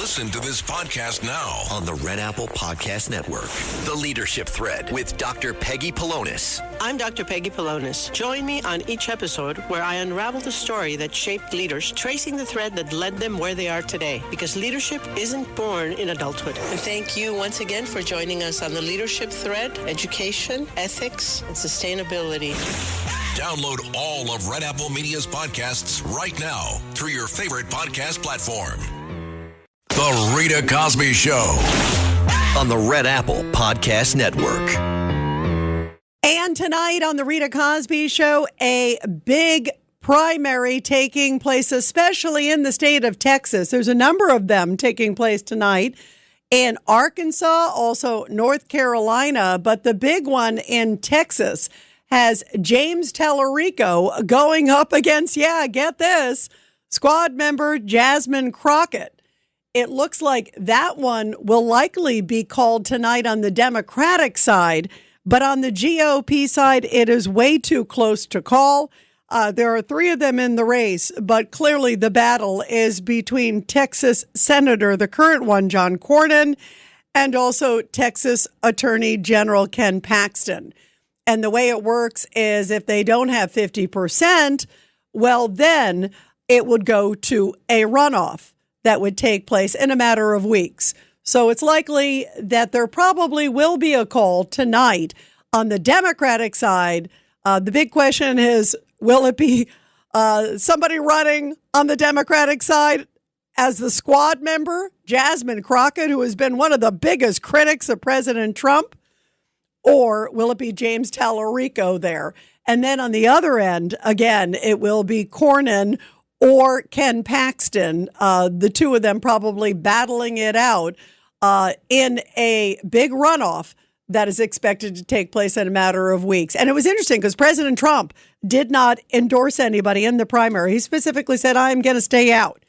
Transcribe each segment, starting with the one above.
Listen to this podcast now on the Red Apple Podcast Network. The Leadership Thread with Dr. Peggy Polonis. I'm Dr. Peggy Polonis. Join me on each episode where I unravel the story that shaped leaders, tracing the thread that led them where they are today. Because leadership isn't born in adulthood. And thank you once again for joining us on the Leadership Thread, education, ethics, and sustainability. Download all of Red Apple Media's podcasts right now through your favorite podcast platform. The Rita Cosby Show on the Red Apple Podcast Network. And tonight on the Rita Cosby Show, a big primary taking place, especially in the state of Texas. There's a number of them taking place tonight in Arkansas, also North Carolina, but the big one in Texas has James Tallarico going up against, get this, squad member Jasmine Crockett. It looks like that one will likely be called tonight on the Democratic side, but on the GOP side, it is way too close to call. There are three of them in the race, but clearly the battle is between Texas Senator, the current one, John Cornyn, and also Texas Attorney General Ken Paxton. And the way it works is if they don't have 50%, well, then it would go to a runoff that would take place in a matter of weeks. So it's likely that there probably will be a call tonight on the Democratic side. The big question is, will it be somebody running on the Democratic side as the squad member, Jasmine Crockett, who has been one of the biggest critics of President Trump? Or will it be James Tallarico there? And then on the other end, again, it will be Cornyn or Ken Paxton, the two of them probably battling it out in a big runoff that is expected to take place in a matter of weeks. And it was interesting because President Trump did not endorse anybody in the primary. He specifically said, I'm going to stay out.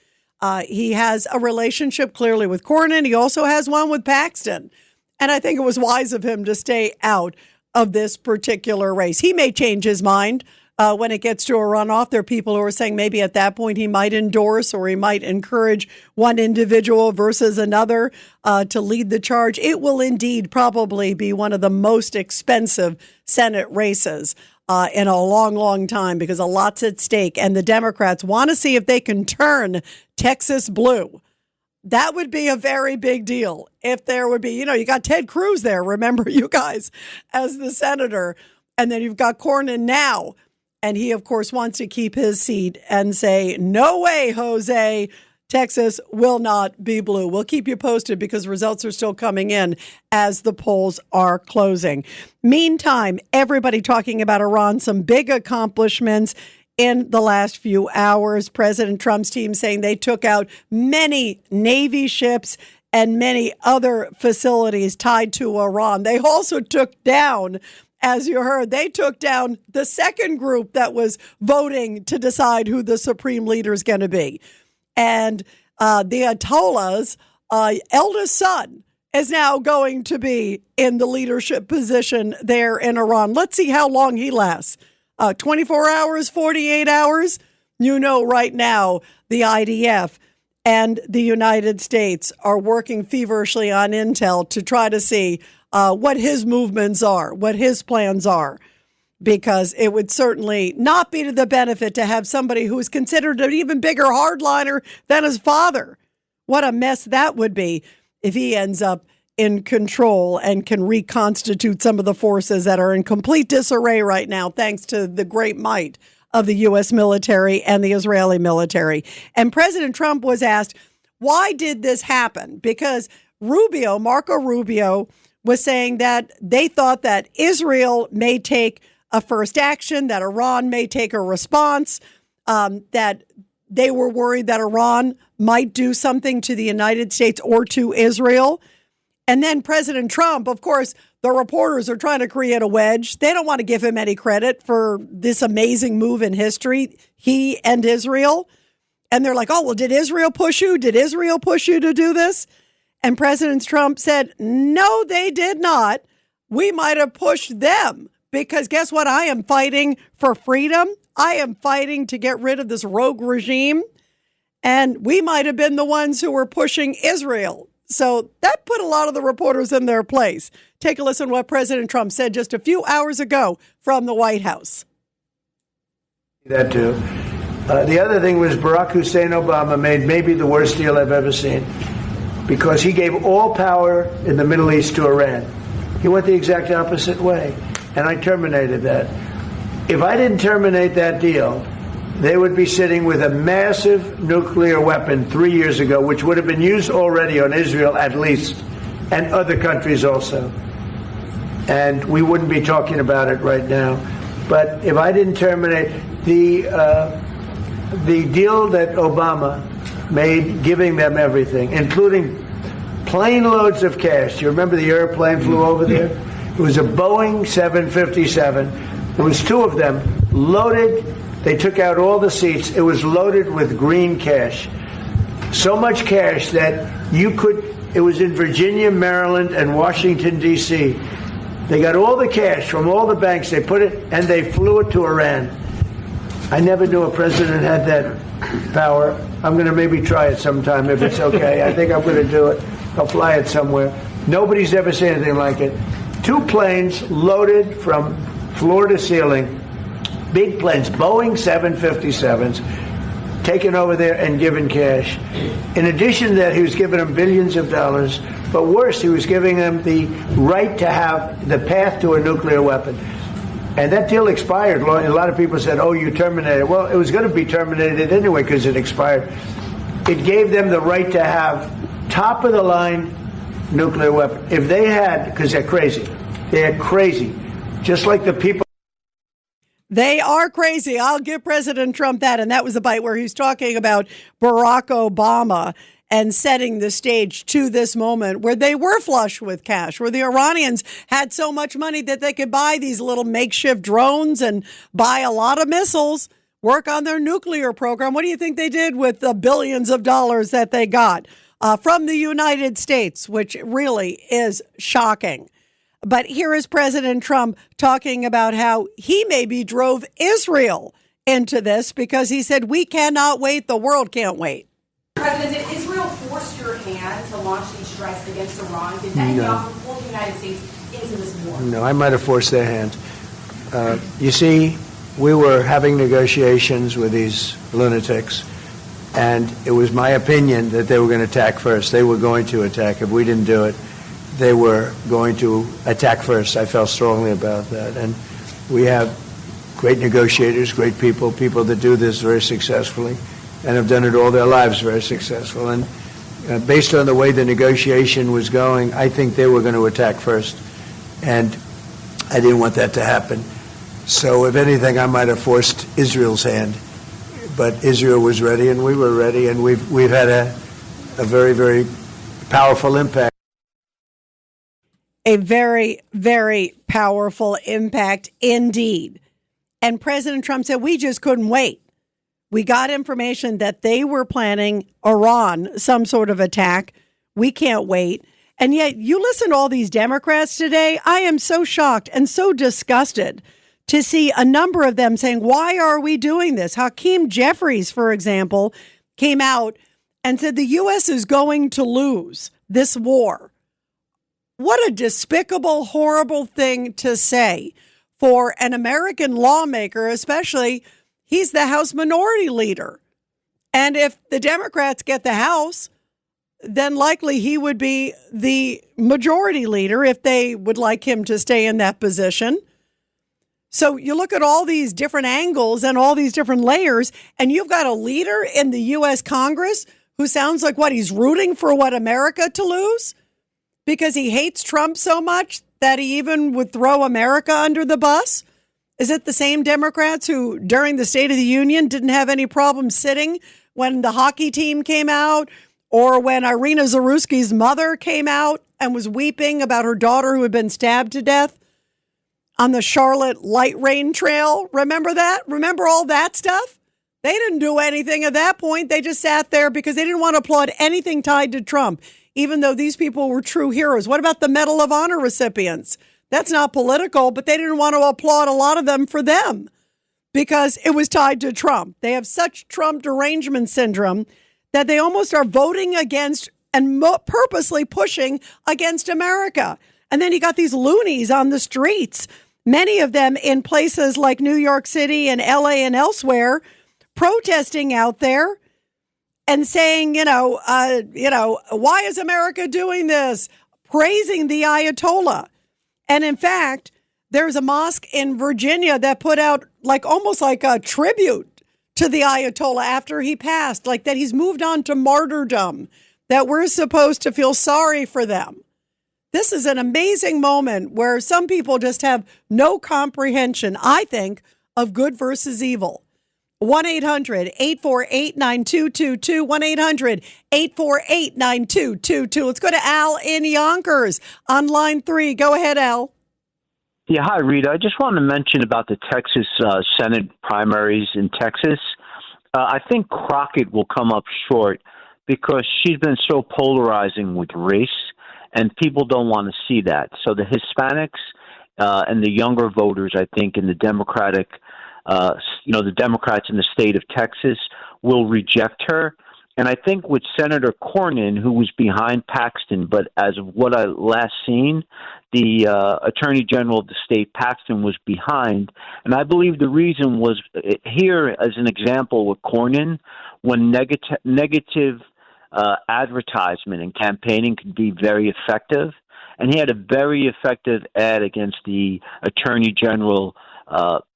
He has a relationship clearly with Cornyn. He also has one with Paxton. And I think it was wise of him to stay out of this particular race. He may change his mind when it gets to a runoff. There are people who are saying maybe at that point he might endorse or he might encourage one individual versus another to lead the charge. It will indeed probably be one of the most expensive Senate races in a long, long time because a lot's at stake. And the Democrats want to see if they can turn Texas blue. That would be a very big deal if there would be, you got Ted Cruz there, remember you guys, as the senator. And then you've got Cornyn now. And he, of course, wants to keep his seat and say, no way, Jose, Texas will not be blue. We'll keep you posted because results are still coming in as the polls are closing. Meantime, everybody talking about Iran, some big accomplishments in the last few hours. President Trump's team saying they took out many Navy ships and many other facilities tied to Iran. They also took down, as you heard, they took down the second group that was voting to decide who the supreme leader is going to be. And the Ayatollah's eldest son is now going to be in the leadership position there in Iran. Let's see how long he lasts. 24 hours, 48 hours. Right now, the IDF and the United States are working feverishly on intel to try to see what his movements are, what his plans are, because it would certainly not be to the benefit to have somebody who is considered an even bigger hardliner than his father. What a mess that would be if he ends up in control and can reconstitute some of the forces that are in complete disarray right now, thanks to the great might of the U.S. military and the Israeli military. And President Trump was asked, why did this happen? Because Marco Rubio, was saying that they thought that Israel may take a first action, that Iran may take a response, that they were worried that Iran might do something to the United States or to Israel. And then President Trump, of course, the reporters are trying to create a wedge. They don't want to give him any credit for this amazing move in history, he and Israel. And they're like, oh, well, did Israel push you? Did Israel push you to do this? And President Trump said, no, they did not. We might have pushed them because guess what? I am fighting for freedom. I am fighting to get rid of this rogue regime. And we might have been the ones who were pushing Israel. So that put a lot of the reporters in their place. Take a listen to what President Trump said just a few hours ago from the White House. That too. The other thing was Barack Hussein Obama made maybe the worst deal I've ever seen, because he gave all power in the Middle East to Iran. He went the exact opposite way, and I terminated that. If I didn't terminate that deal, they would be sitting with a massive nuclear weapon 3 years ago, which would have been used already on Israel at least, and other countries also. And we wouldn't be talking about it right now. But if I didn't terminate the deal that Obama made, giving them everything, including plane loads of cash. You remember the airplane flew over there? It was a Boeing 757. There was two of them loaded. They took out all the seats. It was loaded with green cash. So much cash that it was in Virginia, Maryland, and Washington, D.C. They got all the cash from all the banks. They put it, and they flew it to Iran. I never knew a president had that power. I'm going to maybe try it sometime if it's okay. I think I'm going to do it. I'll fly it somewhere. Nobody's ever seen anything like it. 2 planes loaded from floor to ceiling. Big planes, Boeing 757s, taken over there and given cash. In addition to that, he was giving them billions of dollars. But worse, he was giving them the right to have the path to a nuclear weapon. And that deal expired. A lot of people said, oh, you terminated it. Well, it was going to be terminated anyway because it expired. It gave them the right to have top-of-the-line nuclear weapon. If they had, because they're crazy. They're crazy. Just like the people. They are crazy. I'll give President Trump that. And that was a bite where he's talking about Barack Obama and setting the stage to this moment where they were flush with cash, where the Iranians had so much money that they could buy these little makeshift drones and buy a lot of missiles, work on their nuclear program. What do you think they did with the billions of dollars that they got from the United States, which really is shocking? But here is President Trump talking about how he maybe drove Israel into this because he said, we cannot wait. The world can't wait. President, did Israel force your hand to launch these strikes against Iran? Did Netanyahu pull the United States into this war? No, I might have forced their hand. You see, we were having negotiations with these lunatics, and it was my opinion that they were going to attack first. They were going to attack. If we didn't do it, they were going to attack first. I felt strongly about that. And we have great negotiators, great people that do this very successfully and have done it all their lives very successful. And based on the way the negotiation was going, I think they were going to attack first. And I didn't want that to happen. So if anything, I might have forced Israel's hand. But Israel was ready and we were ready, and we've had a very, very powerful impact. A very, very powerful impact indeed. And President Trump said, we just couldn't wait. We got information that they were planning Iran, some sort of attack. We can't wait. And yet you listen to all these Democrats today. I am so shocked and so disgusted to see a number of them saying, why are we doing this? Hakeem Jeffries, for example, came out and said the U.S. is going to lose this war. What a despicable, horrible thing to say for an American lawmaker, especially he's the House Minority Leader. And if the Democrats get the House, then likely he would be the Majority Leader if they would like him to stay in that position. So you look at all these different angles and all these different layers, and you've got a leader in the U.S. Congress who sounds like he's rooting for America to lose because he hates Trump so much that he even would throw America under the bus. Is it the same Democrats who, during the State of the Union, didn't have any problem sitting when the hockey team came out or when Irina Zaruski's mother came out and was weeping about her daughter who had been stabbed to death on the Charlotte light rain trail? Remember that? Remember all that stuff? They didn't do anything at that point. They just sat there because they didn't want to applaud anything tied to Trump, even though these people were true heroes. What about the Medal of Honor recipients? That's not political, but they didn't want to applaud a lot of them for them because it was tied to Trump. They have such Trump derangement syndrome that they almost are voting against and purposely pushing against America. And then you got these loonies on the streets, many of them in places like New York City and LA and elsewhere, protesting out there and saying, why is America doing this? Praising the Ayatollah. And in fact, there's a mosque in Virginia that put out almost like a tribute to the Ayatollah after he passed, like that he's moved on to martyrdom, that we're supposed to feel sorry for them. This is an amazing moment where some people just have no comprehension, I think, of good versus evil. 1-800-848-9222, 1-800-848-9222. Let's go to Al in Yonkers on line 3. Go ahead, Al. Yeah, hi, Rita. I just wanted to mention about the Texas Senate primaries in Texas. I think Crockett will come up short because she's been so polarizing with race, and people don't want to see that. So the Hispanics and the younger voters, I think, in the Democratic the Democrats in the state of Texas will reject her. And I think with Senator Cornyn, who was behind Paxton, but as of what I last seen, the Attorney General of the state, Paxton, was behind. And I believe the reason was here, as an example with Cornyn, when negative advertisement and campaigning could be very effective. And he had a very effective ad against the Attorney General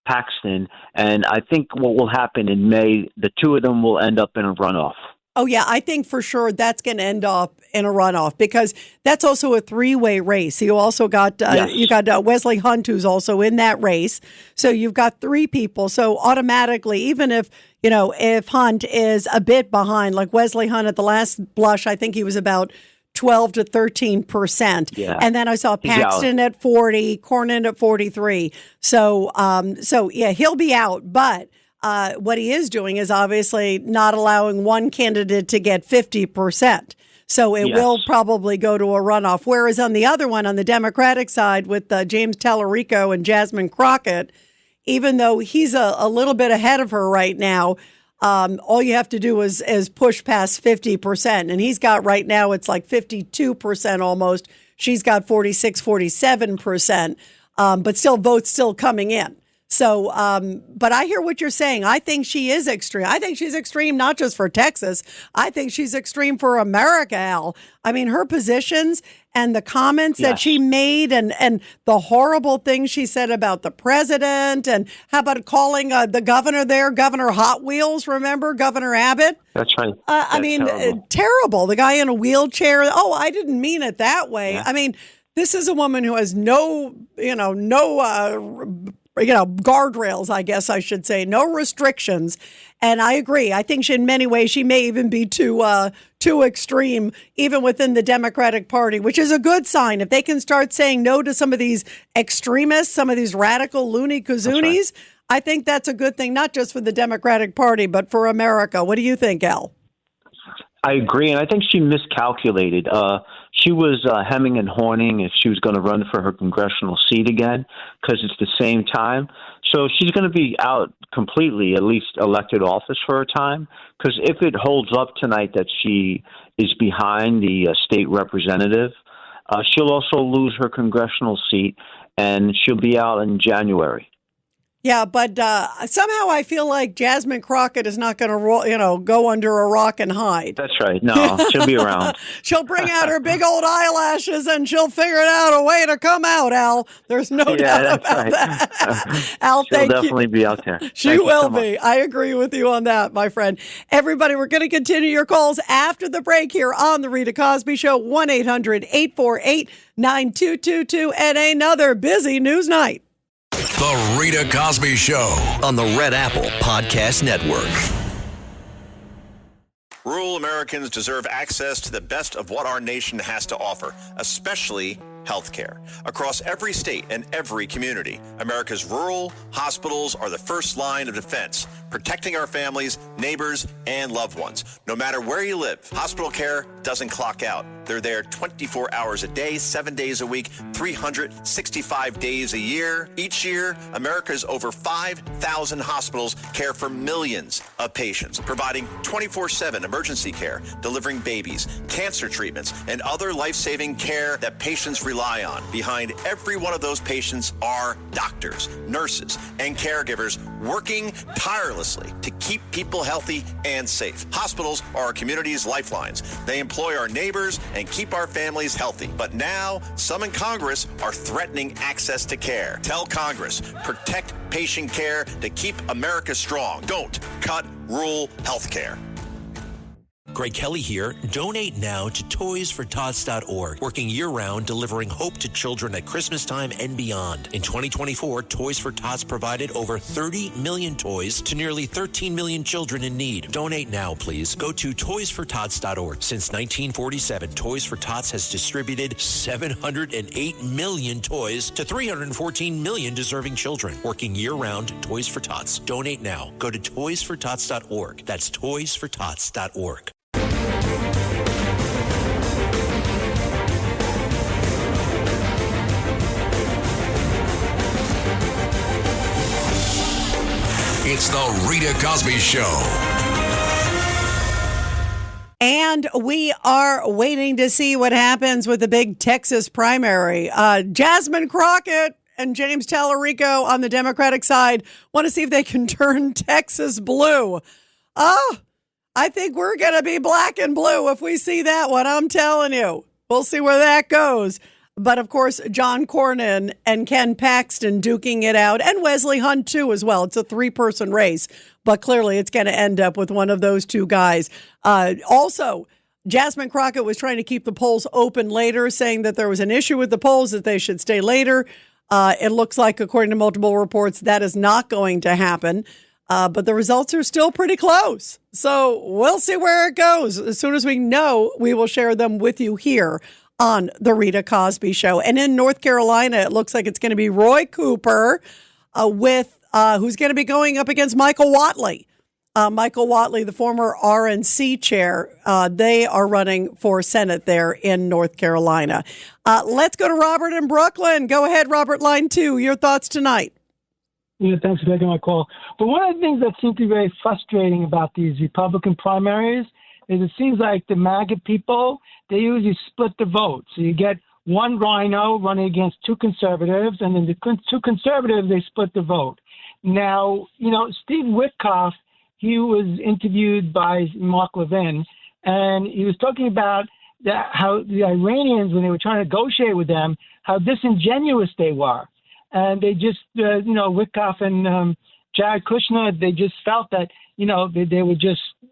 Paxton, and I think what will happen in May, the two of them will end up in a runoff. Oh, yeah, I think for sure that's going to end up in a runoff because that's also a three-way race. You also got Wesley Hunt, who's also in that race. So you've got three people. So automatically, even if Hunt is a bit behind, like Wesley Hunt at the last blush, I think he was about 12 to 13%. Yeah. And then I saw Paxton at 40, Cornyn at 43. So yeah, he'll be out. But what he is doing is obviously not allowing one candidate to get 50%. So it will probably go to a runoff. Whereas on the other one, on the Democratic side with James Tallarico and Jasmine Crockett, even though he's a little bit ahead of her right now, all you have to do is push past 50%. And he's got right now, it's like 52% almost. She's got 46, 47%, but still votes still coming in. So, but I hear what you're saying. I think she is extreme. I think she's extreme not just for Texas. I think she's extreme for America, Al. I mean, her positions and the comments that she made and the horrible things she said about the president, and how about calling the governor there, Governor Hot Wheels, remember, Governor Abbott? That's right. Terrible. The guy in a wheelchair. Oh, I didn't mean it that way. Yeah. I mean, this is a woman who has no guardrails, I guess I should say, no restrictions. And I agree. I think in many ways she may even be too extreme, even within the Democratic Party, which is a good sign. If they can start saying no to some of these extremists, some of these radical loony kazoonies, I think that's a good thing, not just for the Democratic Party, but for America. What do you think, Al? I agree, and I think she miscalculated. She was hemming and hawing if she was going to run for her congressional seat again, because it's the same time. So she's going to be out completely, at least elected office for a time, because if it holds up tonight that she is behind the state representative, she'll also lose her congressional seat, and she'll be out in January. Yeah, but somehow I feel like Jasmine Crockett is not going to, go under a rock and hide. That's right. No, she'll be around. She'll bring out her big old eyelashes and she'll figure it out a way to come out, Al. There's no doubt about that. Al, thank you. She'll definitely be out there. She will be. I agree with you on that, my friend. Everybody, we're going to continue your calls after the break here on The Rita Cosby Show, 1-800-848-9222, and another busy news night. The Rita Cosby Show on the Red Apple Podcast Network. Rural Americans deserve access to the best of what our nation has to offer, especially health care. Across every state and every community, America's rural hospitals are the first line of defense, protecting our families, neighbors, and loved ones. No matter where you live, hospital care doesn't clock out. They're there 24 hours a day, 7 days a week, 365 days a year. Each year, America's over 5,000 hospitals care for millions of patients, providing 24/7 emergency care, delivering babies, cancer treatments, and other life-saving care that patients rely on. Behind every one of those patients are doctors, nurses, and caregivers working tirelessly to keep people healthy and safe. Hospitals are our community's lifelines. They employ our neighbors and keep our families healthy. But now, some in Congress are threatening access to care. Tell Congress, protect patient care to keep America strong. Don't cut rural health care. Greg Kelly here. Donate now to toysfortots.org, working year-round, delivering hope to children at Christmas time and beyond. In 2024, Toys for Tots provided over 30 million toys to nearly 13 million children in need. Donate now, please. Go to toysfortots.org. Since 1947, Toys for Tots has distributed 708 million toys to 314 million deserving children. Working year-round, Toys for Tots. Donate now. Go to toysfortots.org. That's toysfortots.org. It's the Rita Cosby Show. And we are waiting to see what happens with the big Texas primary. Jasmine Crockett and James Tallarico on the Democratic side want to see if they can turn Texas blue. Oh, I think we're going to be black and blue if we see that one. I'm telling you. We'll see where that goes. But, of course, John Cornyn and Ken Paxton duking it out, and Wesley Hunt, too, as well. It's a three-person race, but clearly it's going to end up with one of those two guys. Also, Jasmine Crockett was trying to keep the polls open later, saying that there was an issue with the polls, that they should stay later. It looks like, according to multiple reports, that is not going to happen. But the results are still pretty close. So we'll see where it goes. As soon as we know, we will share them with you here on the Rita Cosby Show. And in North Carolina, it looks like it's going to be Roy Cooper who's going to be going up against Michael Whatley. Michael Whatley, the former RNC chair, they are running for Senate there in North Carolina. Let's go to Robert in Brooklyn. Go ahead, Robert, line 2. Your thoughts tonight. Yeah, thanks for taking my call. But one of the things that seems to be very frustrating about these Republican primaries is it seems like the MAGA people, they usually split the vote. So you get one rhino running against two conservatives, and then the two conservatives, they split the vote. Now, Steve Witkoff, he was interviewed by Mark Levin, and he was talking about how the Iranians, when they were trying to negotiate with them, how disingenuous they were. And they just, Witkoff and Jared Kushner, they just felt that,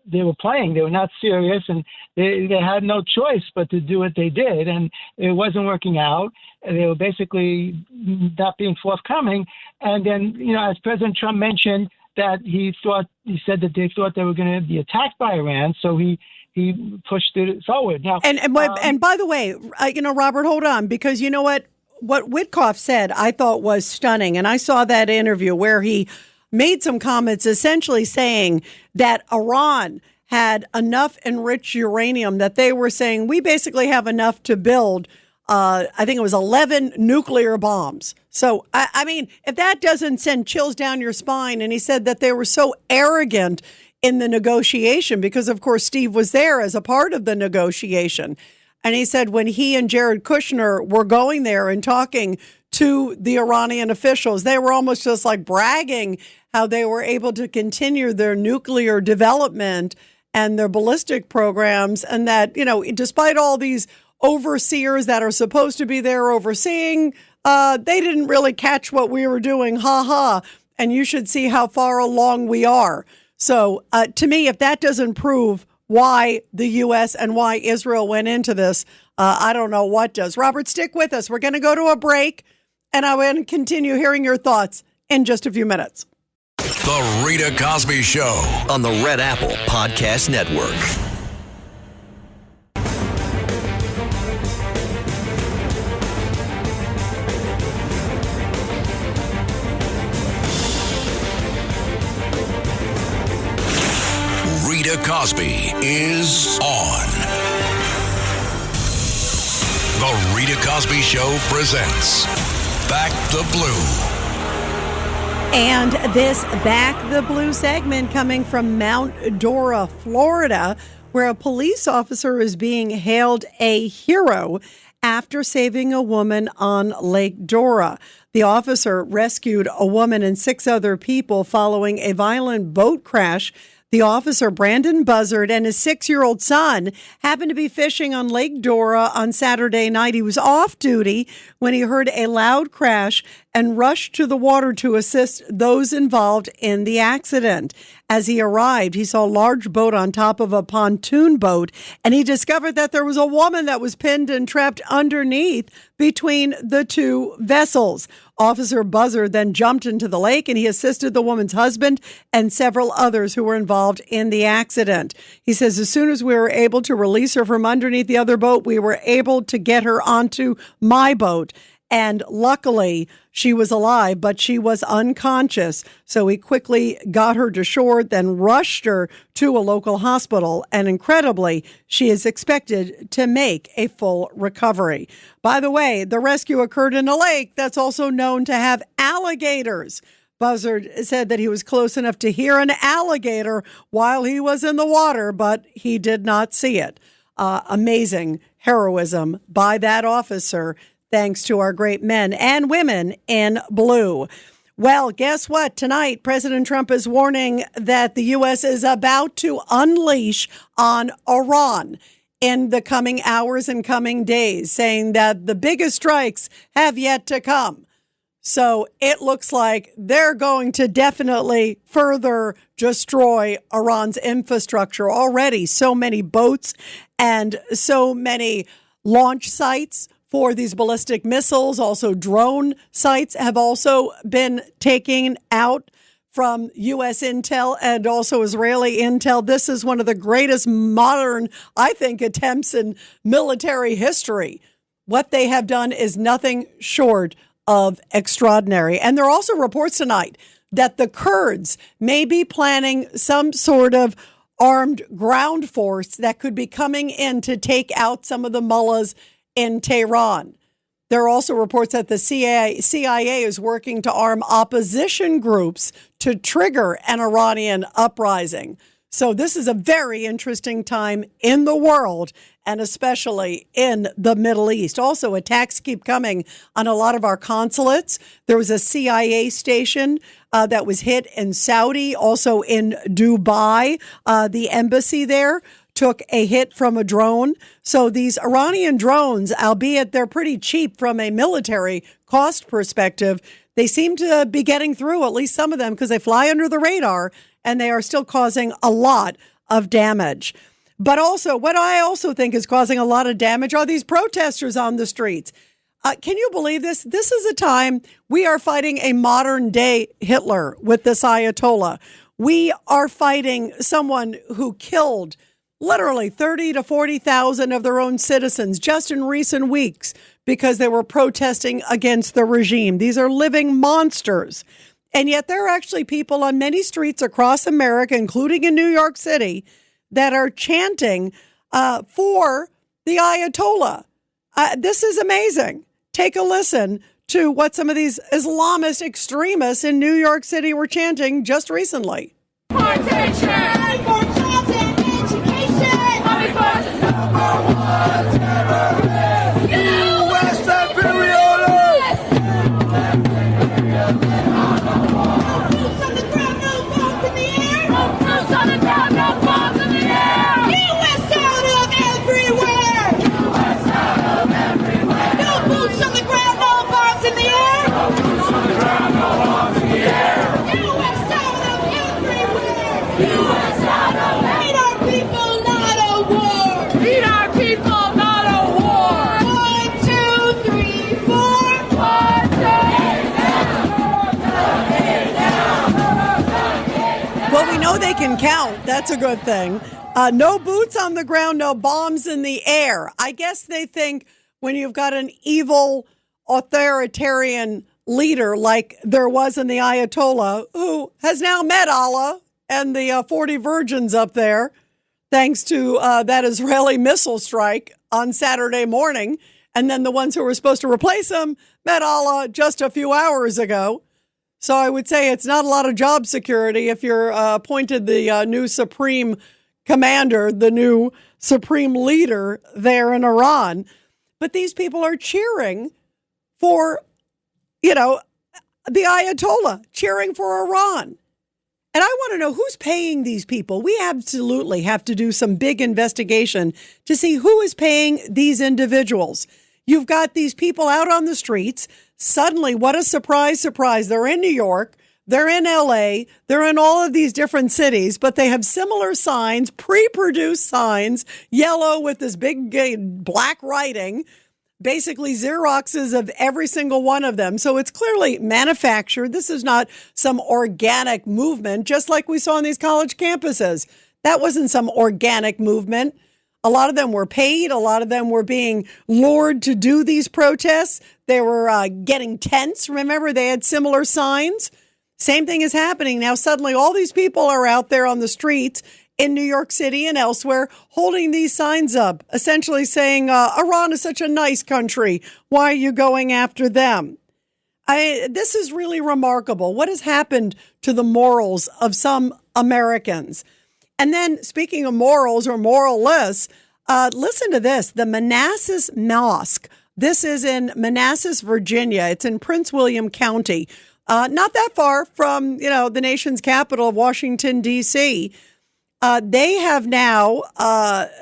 they were playing. They were not serious, and they had no choice but to do what they did. And it wasn't working out. They were basically not being forthcoming. And then, as President Trump mentioned, that he said that they thought they were going to be attacked by Iran. So he pushed it forward. Now, and by the way, Robert, hold on, because you know what? What Witkoff said, I thought was stunning. And I saw that interview where he made some comments essentially saying that Iran had enough enriched uranium that they were saying we basically have enough to build, I think it was 11 nuclear bombs. So, I mean, if that doesn't send chills down your spine, and he said that they were so arrogant in the negotiation because, of course, Steve was there as a part of the negotiation. And he said when he and Jared Kushner were going there and talking to the Iranian officials, they were almost just like bragging how they were able to continue their nuclear development and their ballistic programs. And that, despite all these overseers that are supposed to be there overseeing, they didn't really catch what we were doing. Ha ha. And you should see how far along we are. So to me, if that doesn't prove why the U.S. and why Israel went into this, I don't know what does. Robert, stick with us. We're going to go to a break, and I'm going to continue hearing your thoughts in just a few minutes. The Rita Cosby Show on the Red Apple Podcast Network. Rita Cosby is on. The Rita Cosby Show presents Back the Blue. And this Back the Blue segment coming from Mount Dora, Florida, where a police officer is being hailed a hero after saving a woman on Lake Dora. The officer rescued a woman and 6 other people following a violent boat crash. The officer, Brandon Buzzard, and his 6-year-old son happened to be fishing on Lake Dora on Saturday night. He was off duty when he heard a loud crash and rushed to the water to assist those involved in the accident. As he arrived, he saw a large boat on top of a pontoon boat, and he discovered that there was a woman that was pinned and trapped underneath between the 2 vessels. Officer Buzzard then jumped into the lake, and he assisted the woman's husband and several others who were involved in the accident. He says, as soon as we were able to release her from underneath the other boat, we were able to get her onto my boat. And luckily, she was alive, but she was unconscious. So he quickly got her to shore, then rushed her to a local hospital. And incredibly, she is expected to make a full recovery. By the way, the rescue occurred in a lake that's also known to have alligators. Buzzard said that he was close enough to hear an alligator while he was in the water, but he did not see it. Amazing heroism by that officer, thanks to our great men and women in blue. Well, guess what? Tonight, President Trump is warning that the U.S. is about to unleash on Iran in the coming hours and coming days, saying that the biggest strikes have yet to come. So it looks like they're going to definitely further destroy Iran's infrastructure. Already so many boats and so many launch sites for these ballistic missiles. Also, drone sites have also been taken out from U.S. intel and also Israeli intel. This is one of the greatest modern, I think, attempts in military history. What they have done is nothing short of extraordinary. And there are also reports tonight that the Kurds may be planning some sort of armed ground force that could be coming in to take out some of the mullahs in Tehran. There are also reports that the CIA is working to arm opposition groups to trigger an Iranian uprising. So this is a very interesting time in the world, and especially in the Middle East. Also, attacks keep coming on a lot of our consulates. There was a CIA station that was hit in Saudi, also in Dubai. The embassy there took a hit from a drone. So these Iranian drones, albeit they're pretty cheap from a military cost perspective, they seem to be getting through, at least some of them, because they fly under the radar and they are still causing a lot of damage. But also, what I also think is causing a lot of damage are these protesters on the streets. Can you believe this? This is a time we are fighting a modern day Hitler with this Ayatollah. We are fighting someone who killed literally 30 to 40,000 of their own citizens just in recent weeks because they were protesting against the regime. These are living monsters. And yet there are actually people on many streets across America, including in New York City, that are chanting for the Ayatollah. This is amazing. Take a listen to what some of these Islamist extremists in New York City were chanting just recently. They can count. That's a good thing. No boots on the ground, no bombs in the air. I guess they think when you've got an evil authoritarian leader like there was in the Ayatollah, who has now met Allah and the 40 virgins up there, thanks to that Israeli missile strike on Saturday morning. And then the ones who were supposed to replace him met Allah just a few hours ago. So I would say it's not a lot of job security if you're appointed the new supreme commander, the new supreme leader there in Iran. But these people are cheering for, the Ayatollah, cheering for Iran. And I want to know who's paying these people. We absolutely have to do some big investigation to see who is paying these individuals. You've got these people out on the streets. Suddenly, what a surprise. They're in New York. They're in L.A. They're in all of these different cities, but they have similar signs, pre-produced signs, yellow with this big black writing, basically Xeroxes of every single one of them. So it's clearly manufactured. This is not some organic movement, just like we saw on these college campuses. That wasn't some organic movement. A lot of them were paid. A lot of them were being lured to do these protests. They were getting tents. Remember, they had similar signs. Same thing is happening now. Suddenly, all these people are out there on the streets in New York City and elsewhere holding these signs up, essentially saying, Iran is such a nice country. Why are you going after them? This is really remarkable. What has happened to the morals of some Americans? And then, speaking of morals or moralless, listen to this. The Manassas Mosque. This is in Manassas, Virginia. It's in Prince William County. Not that far from, the nation's capital of Washington, D.C. They have now,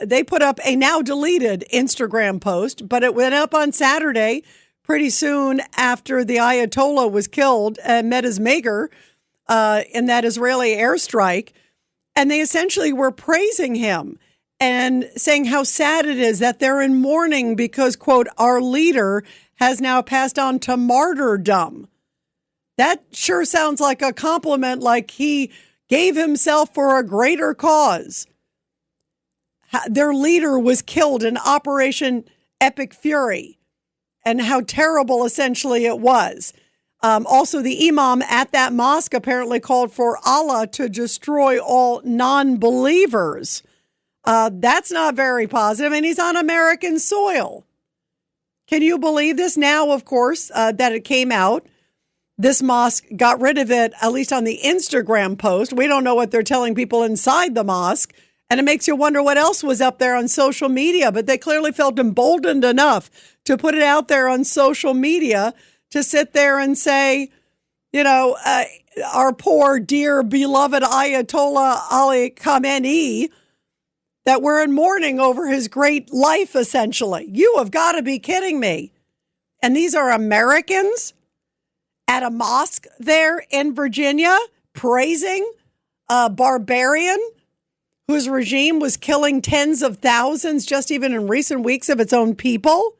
they put up a now deleted Instagram post, but it went up on Saturday, pretty soon after the Ayatollah was killed and met his maker in that Israeli airstrike. And they essentially were praising him and saying how sad it is that they're in mourning because, quote, our leader has now passed on to martyrdom. That sure sounds like a compliment, like he gave himself for a greater cause. Their leader was killed in Operation Epic Fury, and how terrible essentially it was. Also, the imam at that mosque apparently called for Allah to destroy all non-believers. That's not very positive, and he's on American soil. Can you believe this? Now, of course, that it came out. This mosque got rid of it, at least on the Instagram post. We don't know what they're telling people inside the mosque. And it makes you wonder what else was up there on social media. But they clearly felt emboldened enough to put it out there on social media to sit there and say, our poor, dear, beloved Ayatollah Ali Khamenei, that we're in mourning over his great life, essentially. You have got to be kidding me. And these are Americans at a mosque there in Virginia, praising a barbarian whose regime was killing tens of thousands just even in recent weeks of its own people.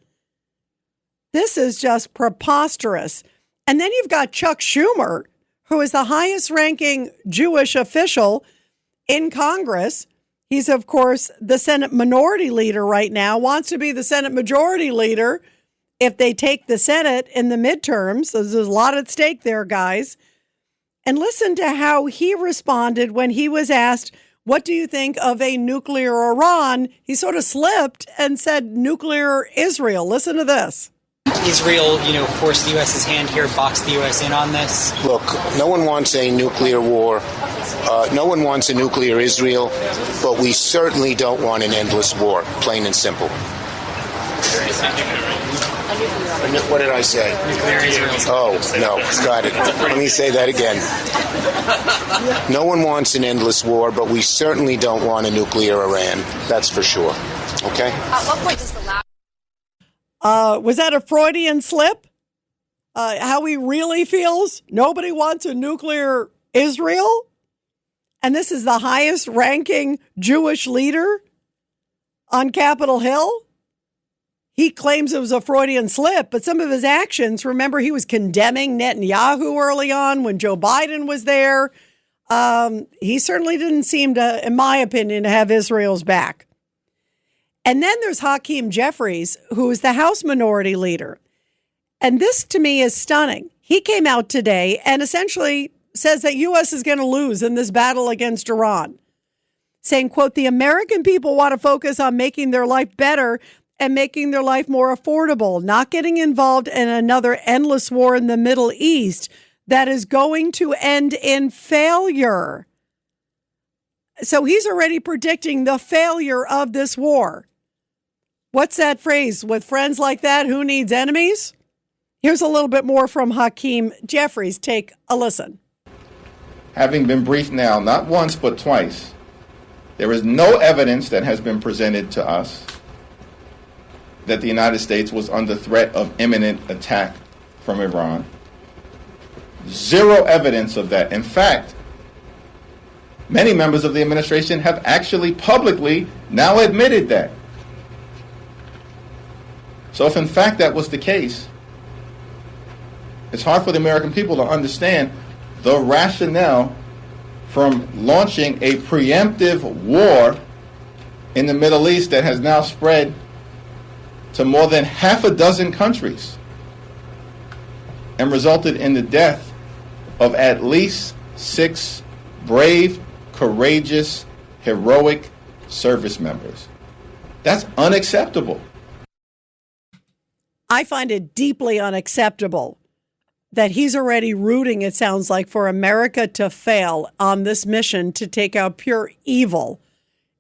This is just preposterous. And then you've got Chuck Schumer, who is the highest ranking Jewish official in Congress. He's, of course, the Senate minority leader right now, wants to be the Senate majority leader if they take the Senate in the midterms. So there's a lot at stake there, guys. And listen to how he responded when he was asked, what do you think of a nuclear Iran? He sort of slipped and said nuclear Israel. Listen to this. Israel, forced the U.S.'s hand here, boxed the U.S. in on this? Look, no one wants a nuclear war. No one wants a nuclear Israel, but we certainly don't want an endless war, plain and simple. What did I say? Oh, no, got it. Let me say that again. No one wants an endless war, but we certainly don't want a nuclear Iran. That's for sure. Okay? At what point does the last... Was that a Freudian slip? How he really feels? Nobody wants a nuclear Israel? And this is the highest ranking Jewish leader on Capitol Hill? He claims it was a Freudian slip, but some of his actions, remember, he was condemning Netanyahu early on when Joe Biden was there. He certainly didn't seem to, in my opinion, to have Israel's back. And then there's Hakeem Jeffries, who is the House Minority Leader. And this, to me, is stunning. He came out today and essentially says that U.S. is going to lose in this battle against Iran, saying, quote, the American people want to focus on making their life better and making their life more affordable, not getting involved in another endless war in the Middle East that is going to end in failure. So he's already predicting the failure of this war. What's that phrase? With friends like that, who needs enemies? Here's a little bit more from Hakeem. Jeffries, take a listen. Having been briefed now, not once but twice, there is no evidence that has been presented to us that the United States was under threat of imminent attack from Iran. Zero evidence of that. In fact, many members of the administration have actually publicly now admitted that. So if in fact that was the case, it's hard for the American people to understand the rationale from launching a preemptive war in the Middle East that has now spread to more than half a dozen countries and resulted in the death of at least 6 brave, courageous, heroic service members. That's unacceptable. I find it deeply unacceptable that he's already rooting, it sounds like, for America to fail on this mission to take out pure evil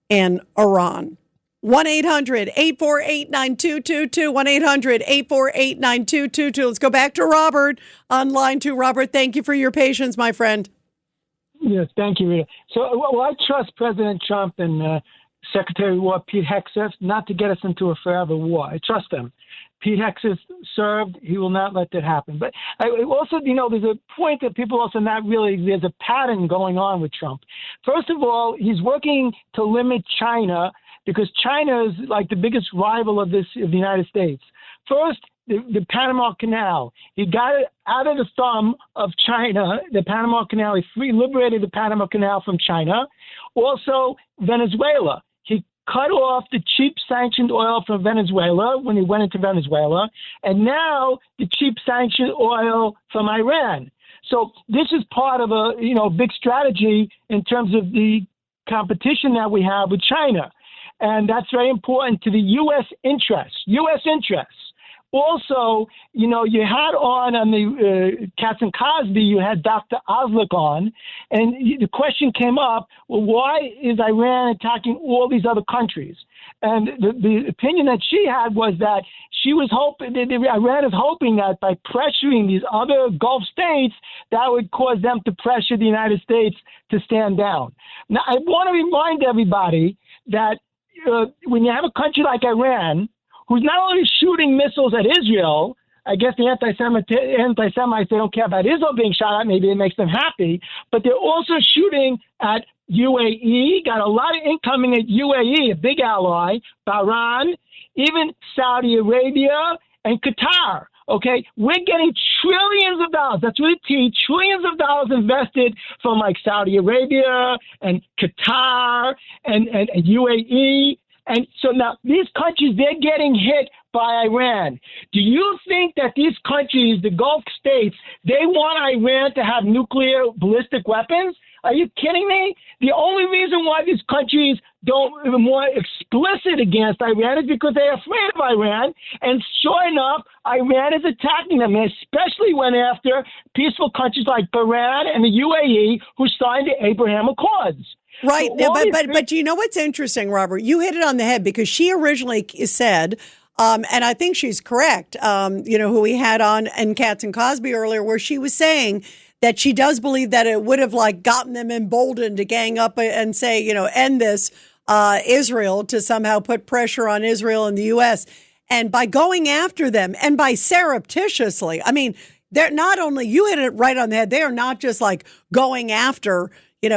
in Iran. 1-800-848-9222, 1-800-848-9222. Let's go back to Robert on line 2. Robert, thank you for your patience, my friend. Yes, thank you, Rita. So I trust President Trump and Secretary of War Pete Hegseth not to get us into a forever war. I trust them. Pete Hegseth served. He will not let that happen. But I also, there's a point that people also not really, there's a pattern going on with Trump. First of all, he's working to limit China because China is like the biggest rival of the United States. First, the Panama Canal. He got it out of the thumb of China, the Panama Canal. He liberated the Panama Canal from China. Also, Venezuela. He cut off the cheap sanctioned oil from Venezuela when he went into Venezuela, and now the cheap sanctioned oil from Iran. So this is part of a big strategy in terms of the competition that we have with China. And that's very important to the U.S. interests. Also, you had on the Paxton Cosby, you had Dr. Oslik on, and the question came up, well, why is Iran attacking all these other countries? And the opinion that she had was that she was hoping, Iran is hoping that by pressuring these other Gulf states, that would cause them to pressure the United States to stand down. Now, I want to remind everybody that when you have a country like Iran, who's not only shooting missiles at Israel, I guess the anti-Semites, they don't care about Israel being shot at, maybe it makes them happy, but they're also shooting at UAE, got a lot of incoming at UAE, a big ally, Bahrain, even Saudi Arabia and Qatar. Okay, we're getting trillions of dollars. That's with a T, trillions of dollars invested from like Saudi Arabia and Qatar and UAE. And so now these countries, they're getting hit by Iran. Do you think that these countries, the Gulf states, they want Iran to have nuclear ballistic weapons? Are you kidding me? The only reason why these countries don't are more explicit against Iran is because they're afraid of Iran. And sure enough, Iran is attacking them, especially when after peaceful countries like Bahrain and the UAE who signed the Abraham Accords. Right. So but you know what's interesting, Robert? You hit it on the head because she originally said, and I think she's correct, who we had on in Katz and Cosby earlier, where she was saying that she does believe that it would have gotten them emboldened to gang up and say, end this Israel, to somehow put pressure on Israel and the U.S. And by going after them and by surreptitiously, I mean, they're not only, you hit it right on the head, they are not just going after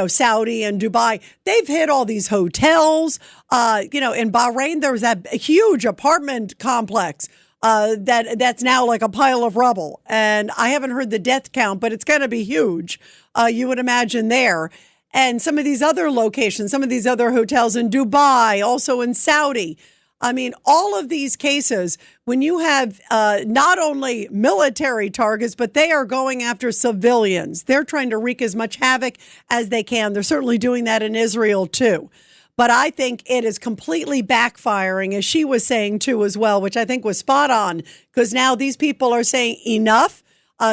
Saudi and Dubai. They've hit all these hotels. In Bahrain, there was that huge apartment complex that's now like a pile of rubble. And I haven't heard the death count, but it's going to be huge. You would imagine there. And some of these other locations, some of these other hotels in Dubai, also in Saudi. I mean, all of these cases, when you have not only military targets, but they are going after civilians. They're trying to wreak as much havoc as they can. They're certainly doing that in Israel, too. But I think it is completely backfiring, as she was saying too as well, which I think was spot on, because now these people are saying enough.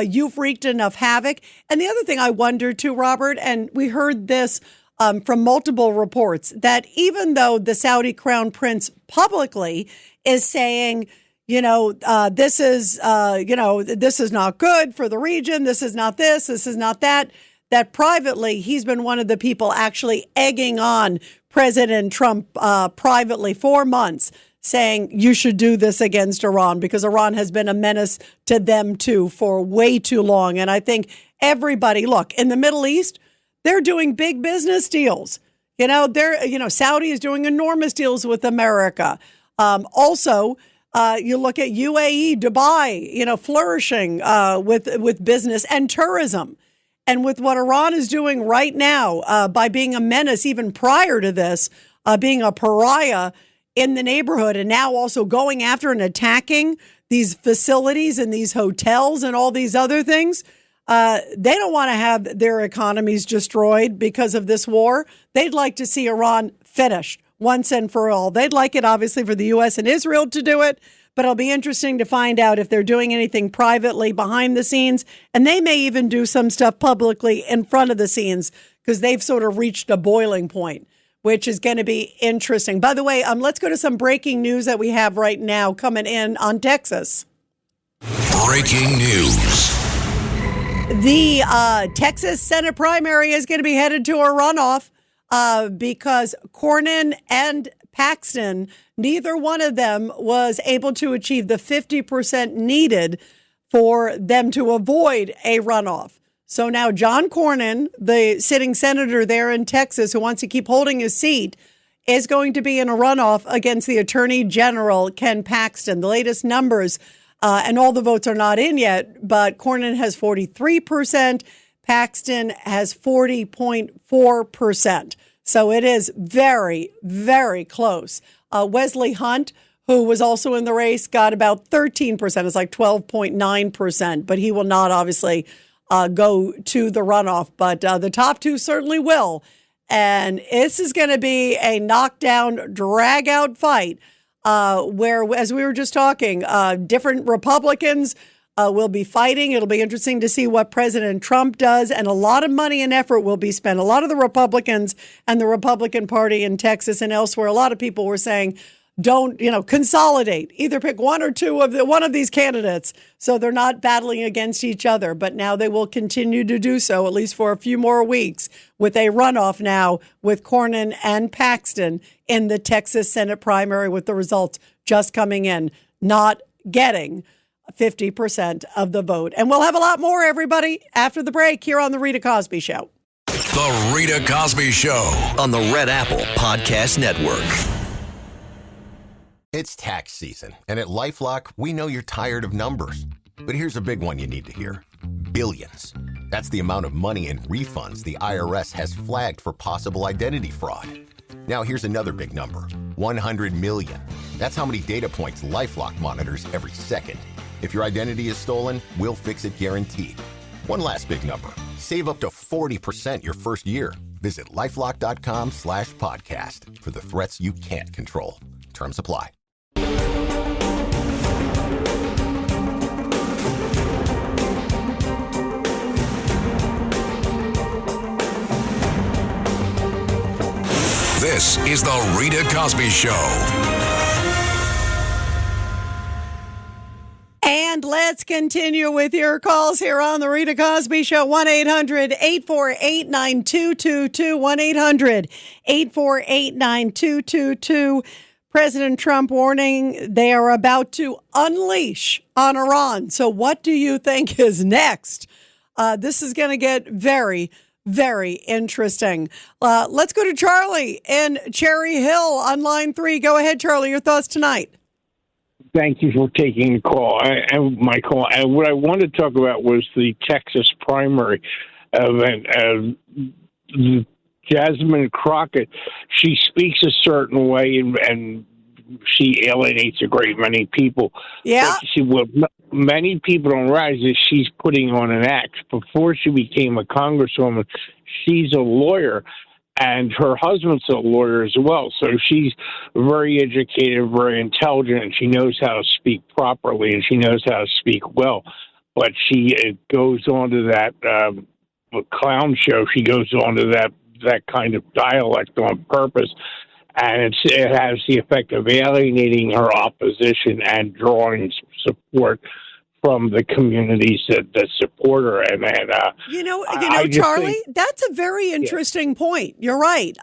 You've wreaked enough havoc. And the other thing I wonder too, Robert, and we heard this from multiple reports, that even though the Saudi crown prince publicly is saying, this is not good for the region, this is not this is not that, that privately he's been one of the people actually egging on President Trump privately for months, saying you should do this against Iran because Iran has been a menace to them too for way too long. And I think everybody, look, in the Middle East, they're doing big business deals. Saudi is doing enormous deals with America. Also, you look at UAE, Dubai, flourishing with business and tourism. And with what Iran is doing right now, by being a menace even prior to this, being a pariah in the neighborhood, and now also going after and attacking these facilities and these hotels and all these other things, they don't want to have their economies destroyed because of this war. They'd like to see Iran finished once and for all. They'd like it, obviously, for the U.S. and Israel to do it. But it'll be interesting to find out if they're doing anything privately behind the scenes. And they may even do some stuff publicly in front of the scenes because they've sort of reached a boiling point, which is going to be interesting. By the way, let's go to some breaking news that we have right now coming in on Texas. Breaking news. The Texas Senate primary is going to be headed to a runoff because Cornyn and Paxton, neither one of them was able to achieve the 50% needed for them to avoid a runoff. So now John Cornyn, the sitting senator there in Texas who wants to keep holding his seat, is going to be in a runoff against the Attorney General, Ken Paxton. The latest numbers, and all the votes are not in yet, but Cornyn has 43%, Paxton has 40.4%. So it is very, very close. Wesley Hunt, who was also in the race, got about 13%. It's like 12.9%, but he will not obviously go to the runoff. But the top two certainly will. And this is going to be a knockdown, drag-out fight where, as we were just talking, different Republicans will be fighting. It'll be interesting to see what President Trump does, and a lot of money and effort will be spent. A lot of the Republicans and the Republican Party in Texas and elsewhere, a lot of people were saying, don't, consolidate. Either pick one or two of one of these candidates so they're not battling against each other. But now they will continue to do so, at least for a few more weeks, with a runoff now with Cornyn and Paxton in the Texas Senate primary, with the results just coming in, not getting 50% of the vote. And we'll have a lot more, everybody, after the break here on The Rita Cosby Show. The Rita Cosby Show on the Red Apple Podcast Network. It's tax season, and at LifeLock, we know you're tired of numbers. But here's a big one you need to hear. Billions. That's the amount of money in refunds the IRS has flagged for possible identity fraud. Now here's another big number. 100 million. That's how many data points LifeLock monitors every second. If your identity is stolen, we'll fix it guaranteed. One last big number. Save up to 40% your first year. Visit LifeLock.com/podcast for the threats you can't control. Terms apply. This is The Rita Cosby Show. And let's continue with your calls here on The Rita Cosby Show. 1-800-848-9222. 1-800-848-9222. President Trump warning they are about to unleash on Iran. So what do you think is next? This is going to get very, very interesting. Let's go to Charlie in Cherry Hill on line 3. Go ahead, Charlie. Your thoughts tonight. Thank you for taking the call. My call. And what I wanted to talk about was the Texas primary event. Jasmine Crockett, she speaks a certain way and she alienates a great many people. Yeah. What many people don't realize is she's putting on an act. Before she became a congresswoman, she's a lawyer. And her husband's a lawyer as well, so she's very educated, very intelligent, and she knows how to speak properly, and she knows how to speak well. But she goes on to that clown show. She goes on to that kind of dialect on purpose, and it has the effect of alienating her opposition and drawing support from the communities that support her. And Charlie, that's a very interesting point. You're right.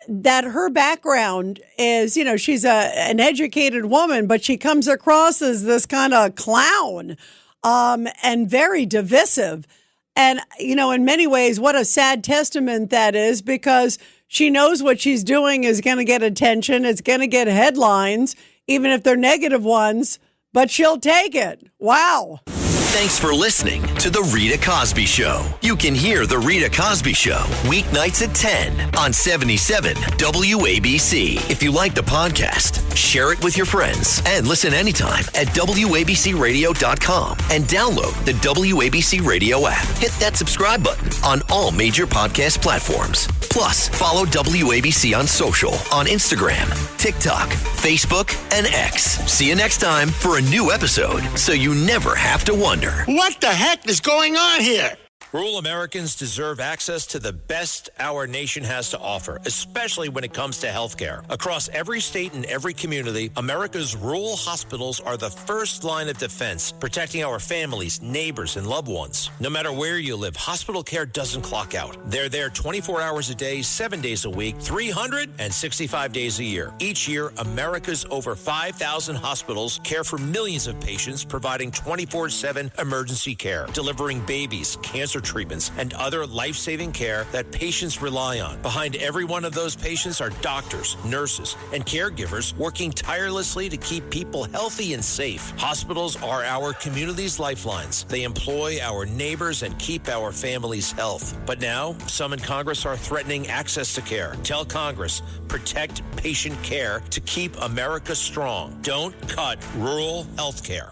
That her background is, she's an educated woman, but she comes across as this kind of clown and very divisive. And, in many ways, what a sad testament that is, because she knows what she's doing is going to get attention. It's going to get headlines, even if they're negative ones. But she'll take it. Wow. Thanks for listening to The Rita Cosby Show. You can hear The Rita Cosby Show weeknights at 10 on 77 WABC. If you like the podcast, share it with your friends and listen anytime at WABCRadio.com and download the WABC Radio app. Hit that subscribe button on all major podcast platforms. Plus, follow WABC on social on Instagram, TikTok, Facebook, and X. See you next time for a new episode so you never have to wonder, What the heck is going on here? Rural Americans deserve access to the best our nation has to offer, especially when it comes to health care. Across every state and every community, America's rural hospitals are the first line of defense, protecting our families, neighbors, and loved ones. No matter where you live, hospital care doesn't clock out. They're there 24 hours a day, 7 days a week, 365 days a year. Each year, America's over 5,000 hospitals care for millions of patients, providing 24/7 emergency care, delivering babies, cancer treatments, and other life-saving care that patients rely on. Behind every one of those patients are doctors, nurses, and caregivers working tirelessly to keep people healthy and safe. Hospitals are our community's lifelines. They employ our neighbors and keep our families' health. But now, some in Congress are threatening access to care. Tell Congress, protect patient care to keep America strong. Don't cut rural health care.